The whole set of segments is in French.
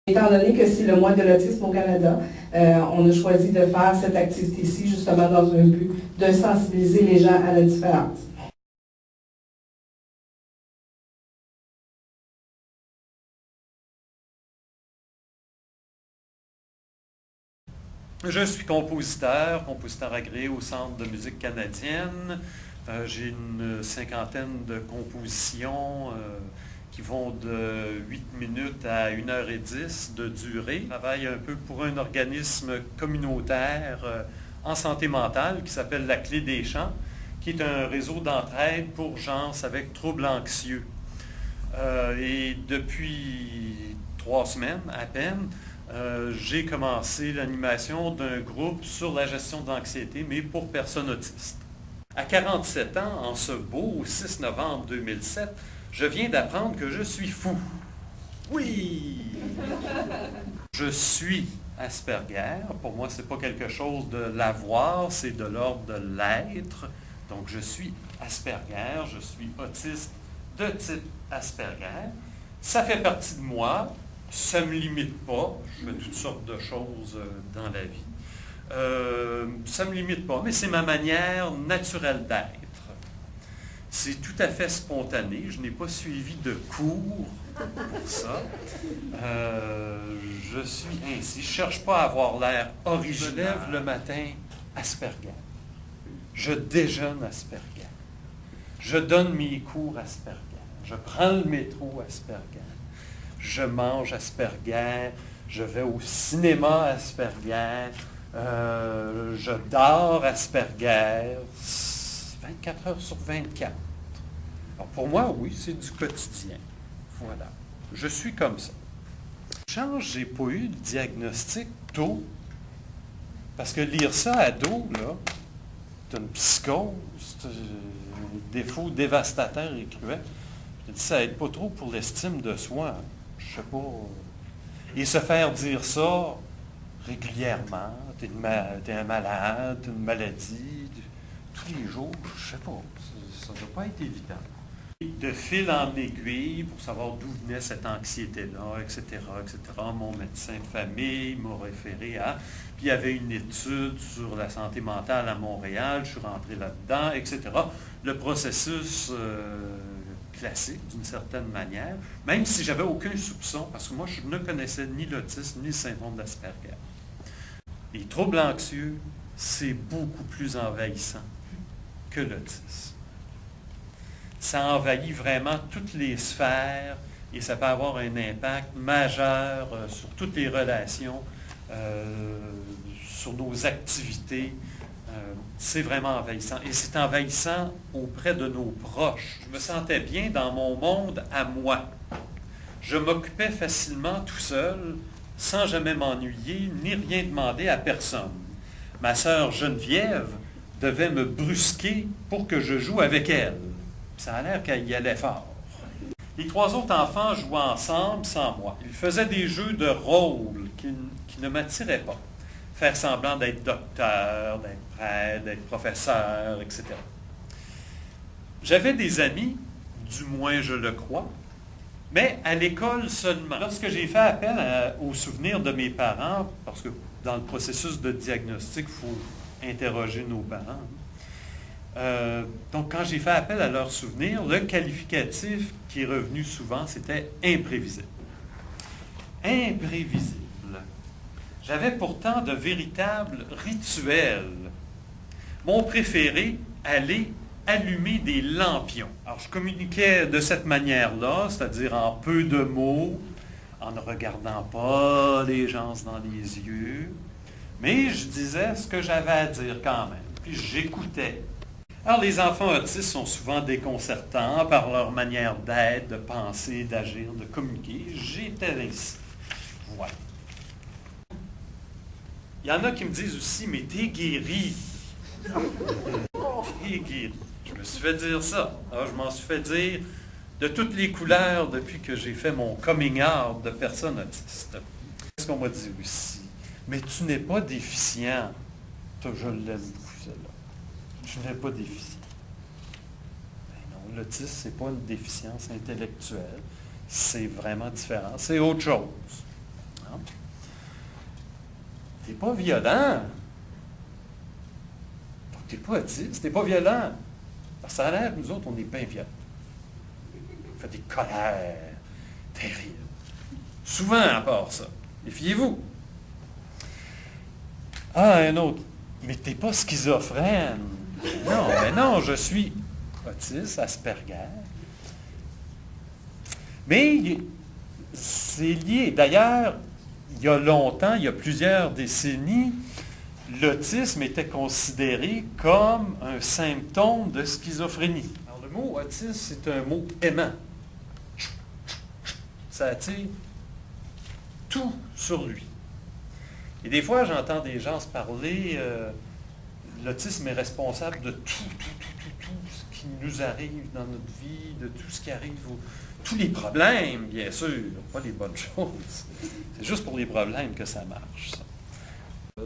Étant donné que c'est le mois de l'autisme au Canada, on a choisi de faire cette activité-ci justement dans un but de sensibiliser les gens à la différence. Je suis compositeur agréé au Centre de musique canadienne. J'ai une cinquantaine de compositions qui vont de 8 minutes à 1h10 de durée. Je travaille un peu pour un organisme communautaire en santé mentale qui s'appelle La Clé des Champs, qui est un réseau d'entraide pour gens avec troubles anxieux. Et depuis 3 semaines à peine, j'ai commencé l'animation d'un groupe sur la gestion de l'anxiété, mais pour personnes autistes. À 47 ans, en ce beau 6 novembre 2007, je viens d'apprendre que je suis fou. Oui! Je suis Asperger. Pour moi, ce n'est pas quelque chose de l'avoir, c'est de l'ordre de l'être. Donc, je suis Asperger, je suis autiste de type Asperger. Ça fait partie de moi. Ça ne me limite pas. Je fais toutes sortes de choses dans la vie. Ça ne me limite pas, mais c'est ma manière naturelle d'être. C'est tout à fait spontané. Je n'ai pas suivi de cours pour ça. Je suis ainsi. Je ne cherche pas à avoir l'air original. Je lève le matin Asperger. Je déjeune Asperger. Je donne mes cours Asperger. Je prends le métro Asperger. Je mange Asperger, je vais au cinéma Asperger, je dors Asperger, 24 heures sur 24. Alors pour moi, oui, c'est du quotidien. Voilà. Je suis comme ça. Chance, j'ai pas eu de diagnostic tôt, parce que lire ça ado, là, c'est une psychose, c'est un défaut dévastateur et cruel. Je dis, ça n'aide pas trop pour l'estime de soi. Je sais pas. Et se faire dire ça régulièrement, t'es un malade, t'as une maladie, tous les jours, je sais pas. Ça ne doit pas être évident. De fil en aiguille, pour savoir d'où venait cette anxiété-là, etc., etc., mon médecin de famille m'a référé à... Puis il y avait une étude sur la santé mentale à Montréal, je suis rentré là-dedans, etc. Le processus... classique, d'une certaine manière, même si j'avais aucun soupçon, parce que moi, je ne connaissais ni l'autisme, ni le syndrome d'Asperger. Les troubles anxieux, c'est beaucoup plus envahissant que l'autisme. Ça envahit vraiment toutes les sphères et ça peut avoir un impact majeur sur toutes les relations, sur nos activités. C'est vraiment envahissant. Et c'est envahissant auprès de nos proches. Je me sentais bien dans mon monde à moi. Je m'occupais facilement tout seul, sans jamais m'ennuyer, ni rien demander à personne. Ma sœur Geneviève devait me brusquer pour que je joue avec elle. Ça a l'air qu'elle y allait fort. Les 3 autres enfants jouaient ensemble sans moi. Ils faisaient des jeux de rôle qui ne m'attiraient pas. Faire semblant d'être docteur, d'être prêtre, d'être professeur, etc. J'avais des amis, du moins je le crois, mais à l'école seulement. Lorsque j'ai fait appel aux souvenirs de mes parents, parce que dans le processus de diagnostic, il faut interroger nos parents. Donc quand j'ai fait appel à leurs souvenirs, le qualificatif qui est revenu souvent, c'était imprévisible. Imprévisible. J'avais pourtant de véritables rituels. Mon préféré, aller allumer des lampions. Alors, je communiquais de cette manière-là, c'est-à-dire en peu de mots, en ne regardant pas les gens dans les yeux, mais je disais ce que j'avais à dire quand même, puis j'écoutais. Alors, les enfants autistes sont souvent déconcertants par leur manière d'être, de penser, d'agir, de communiquer. J'étais ainsi. Voilà. Il y en a qui me disent aussi, mais t'es guéri. T'es guéri. Je me suis fait dire ça. Alors, je m'en suis fait dire de toutes les couleurs depuis que j'ai fait mon coming out de personne autiste. Qu'est-ce qu'on m'a dit aussi? Mais tu n'es pas déficient. Je l'aime beaucoup, celle-là. Tu n'es pas déficient. Ben non, l'autisme, ce n'est pas une déficience intellectuelle. C'est vraiment différent. C'est autre chose. pas violent. Donc, tu n'es pas autiste, tu n'es pas violent. Parce que ça a l'air que nous autres, on est bien violents. On fait des colères terribles. Souvent, à part ça. Méfiez-vous. Ah, un autre. Mais tu n'es pas schizophrène. Non, mais non, je suis autiste, Asperger. Mais c'est lié. D'ailleurs, il y a longtemps, il y a plusieurs décennies, l'autisme était considéré comme un symptôme de schizophrénie. Alors, le mot autisme, c'est un mot aimant. Ça attire tout sur lui. Et des fois, j'entends des gens se parler, l'autisme est responsable de tout ce qui nous arrive dans notre vie, de tout ce qui arrive, tous les problèmes, bien sûr, pas les bonnes choses. C'est juste pour les problèmes que ça marche, ça.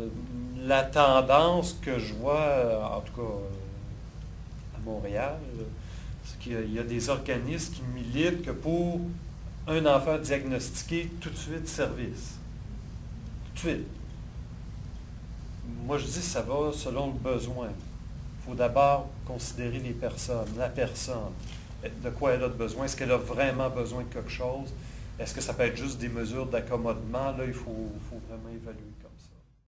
La tendance que je vois, en tout cas à Montréal, c'est qu'il y a des organismes qui militent que pour un enfant diagnostiqué, tout de suite, service. Tout de suite. Moi, je dis que ça va selon le besoin. Il faut d'abord considérer les personnes, la personne. De quoi elle a besoin? Est-ce qu'elle a vraiment besoin de quelque chose? Est-ce que ça peut être juste des mesures d'accommodement? Là, il faut vraiment évaluer comme ça.